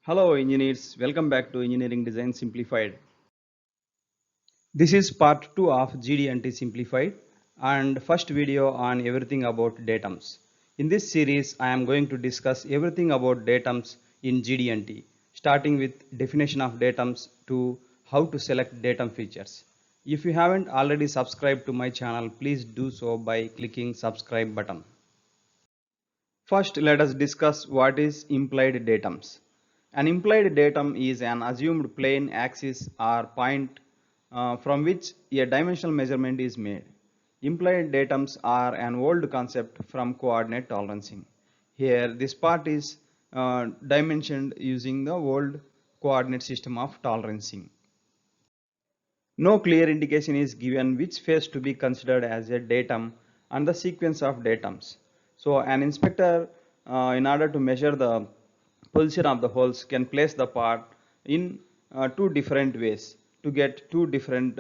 Hello engineers, welcome back to Engineering Design Simplified. This is part 2 of GD&T Simplified and first video on everything about datums. In this series, I am going to discuss everything about datums in GD&T, starting with definition of datums to how to select datum features. If you haven't already subscribed to my channel, please do so by clicking subscribe button. First, let us discuss what is implied datums. An implied datum is an assumed plane axis or point from which a dimensional measurement is made. Implied datums are an old concept from coordinate tolerancing. Here, this part is dimensioned using the old coordinate system of tolerancing. No clear indication is given which phase to be considered as a datum and the sequence of datums. So an inspector, in order to measure the position of the holes, can place the part in two different ways to get two different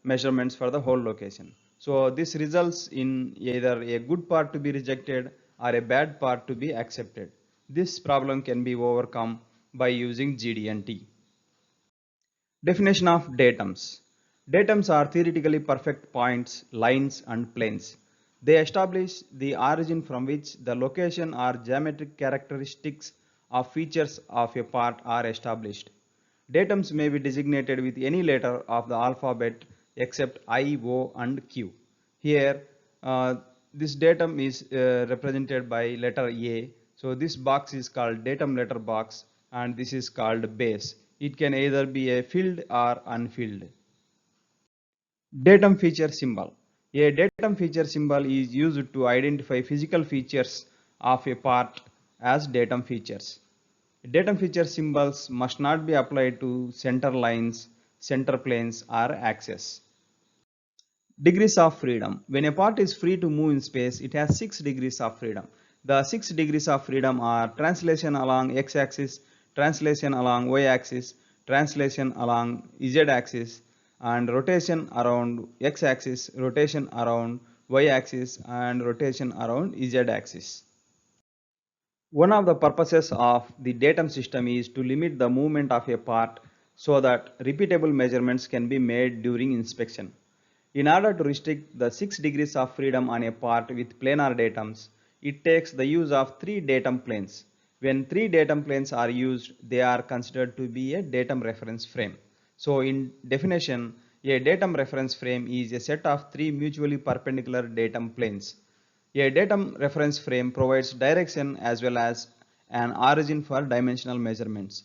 measurements for the hole location. So this results in either a good part to be rejected or a bad part to be accepted. This problem can be overcome by using GD&T. Definition of datums. Datums are theoretically perfect points, lines and planes. They establish the origin from which the location or geometric characteristics of features of a part are established. Datums may be designated with any letter of the alphabet except I, O and Q. Here, this datum is represented by letter A. So this box is called datum letter box and this is called base. It can either be a filled or unfilled. Datum feature symbol. A datum feature symbol is used to identify physical features of a part as datum features. Datum feature symbols must not be applied to center lines, center planes or axes. Degrees of freedom. When a part is free to move in space, it has 6 degrees of freedom. The 6 degrees of freedom are translation along x-axis, translation along y-axis, translation along z-axis, and rotation around x-axis, rotation around y-axis, and rotation around z-axis. One of the purposes of the datum system is to limit the movement of a part so that repeatable measurements can be made during inspection. In order to restrict the 6 degrees of freedom on a part with planar datums, it takes the use of 3 datum planes. When 3 datum planes are used, they are considered to be a datum reference frame. So in definition, a datum reference frame is a set of 3 mutually perpendicular datum planes. A datum reference frame provides direction as well as an origin for dimensional measurements.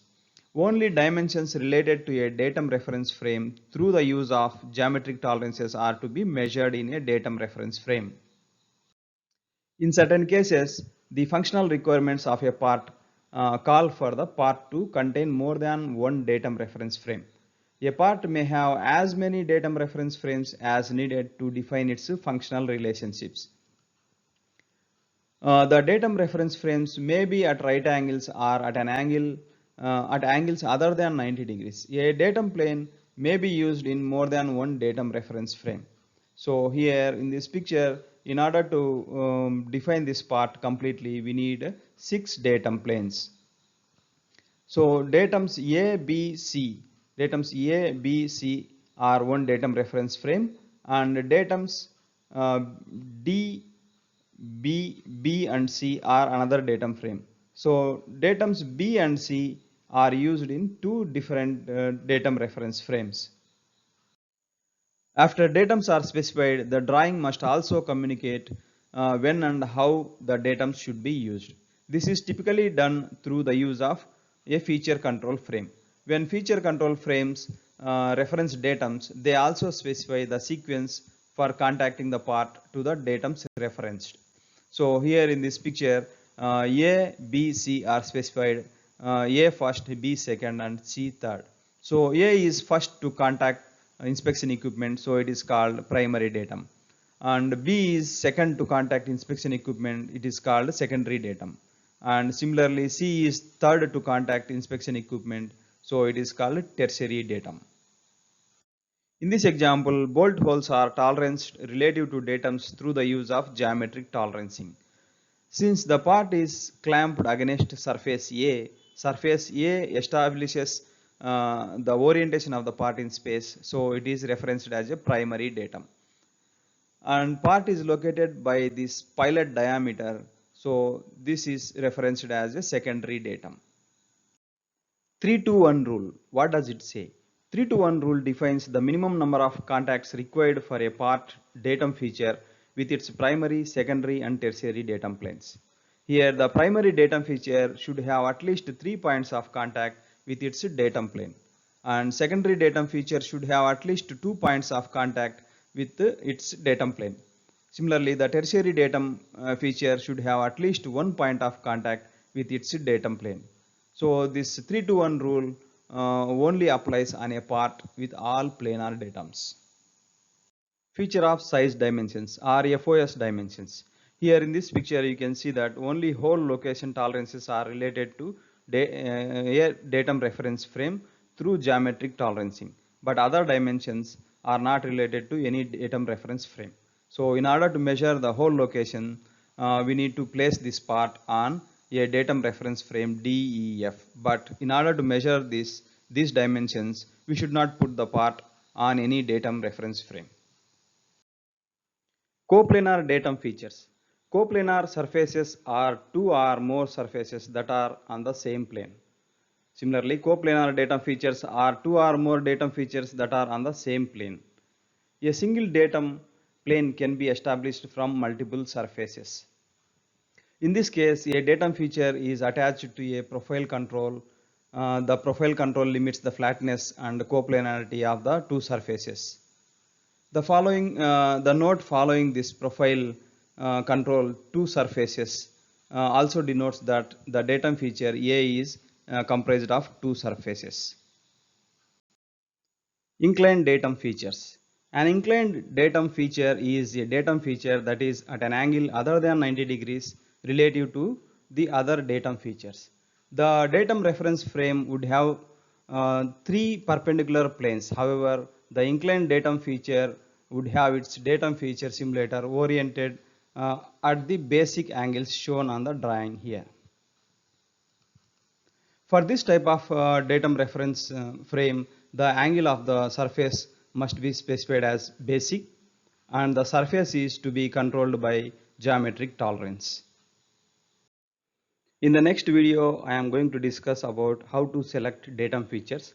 Only dimensions related to a datum reference frame through the use of geometric tolerances are to be measured in a datum reference frame. In certain cases, the functional requirements of a part call for the part to contain more than one datum reference frame. A part may have as many datum reference frames as needed to define its functional relationships. The datum reference frames may be at right angles or at an angle at angles other than 90 degrees. A datum plane may be used in more than one datum reference frame. So here in this picture, in order to define this part completely, we need 6 datum planes. So datums A, B, C, datums A, B, C are one datum reference frame, and datums D, B and C are another datum frame. So datums B and C are used in two different datum reference frames. After datums are specified, the drawing must also communicate when and how the datums should be used. This is typically done through the use of a feature control frame. When feature control frames reference datums, they also specify the sequence for contacting the part to the datums referenced. So here in this picture, A, B, C are specified, A first, B second and C third. So A is first to contact inspection equipment, so it is called primary datum. And B is second to contact inspection equipment, it is called secondary datum. And similarly C is third to contact inspection equipment, so it is called tertiary datum. In this example, bolt holes are toleranced relative to datums through the use of geometric tolerancing. Since the part is clamped against surface A, Surface A establishes the orientation of the part in space, so it is referenced as a primary datum. And part is located by this pilot diameter, so this is referenced as a secondary datum. 3 to 1 rule, what does it say? 3 to 1 rule defines the minimum number of contacts required for a part datum feature with its primary, secondary and tertiary datum planes. Here the primary datum feature should have at least 3 points of contact with its datum plane, and secondary datum feature should have at least 2 points of contact with its datum plane. Similarly, the tertiary datum feature should have at least 1 point of contact with its datum plane. So this 3 to 1 rule only applies on a part with all planar datums. Feature of size dimensions or FOS dimensions. Here in this picture you can see that only hole location tolerances are related to a datum reference frame through geometric tolerancing, but other dimensions are not related to any datum reference frame. So in order to measure the hole location, we need to place this part on a datum reference frame DEF, but in order to measure these dimensions, we should not put the part on any datum reference frame. Coplanar datum features. Coplanar surfaces are two or more surfaces that are on the same plane. Similarly, coplanar datum features are two or more datum features that are on the same plane. A single datum plane can be established from multiple surfaces. In this case, a datum feature is attached to a profile control. The profile control limits the flatness and coplanarity of the two surfaces. The note following this profile control two surfaces also denotes that the datum feature A is comprised of two surfaces. Inclined datum features. An inclined datum feature is a datum feature that is at an angle other than 90 degrees relative to the other datum features. The datum reference frame would have three perpendicular planes. However, the inclined datum feature would have its datum feature simulator oriented at the basic angles shown on the drawing here. For this type of datum reference frame, the angle of the surface must be specified as basic, and the surface is to be controlled by geometric tolerance. In the next video, I am going to discuss about how to select datum features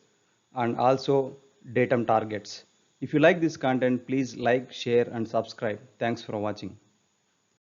and also datum targets. If you like this content, please like, share and subscribe. Thanks for watching.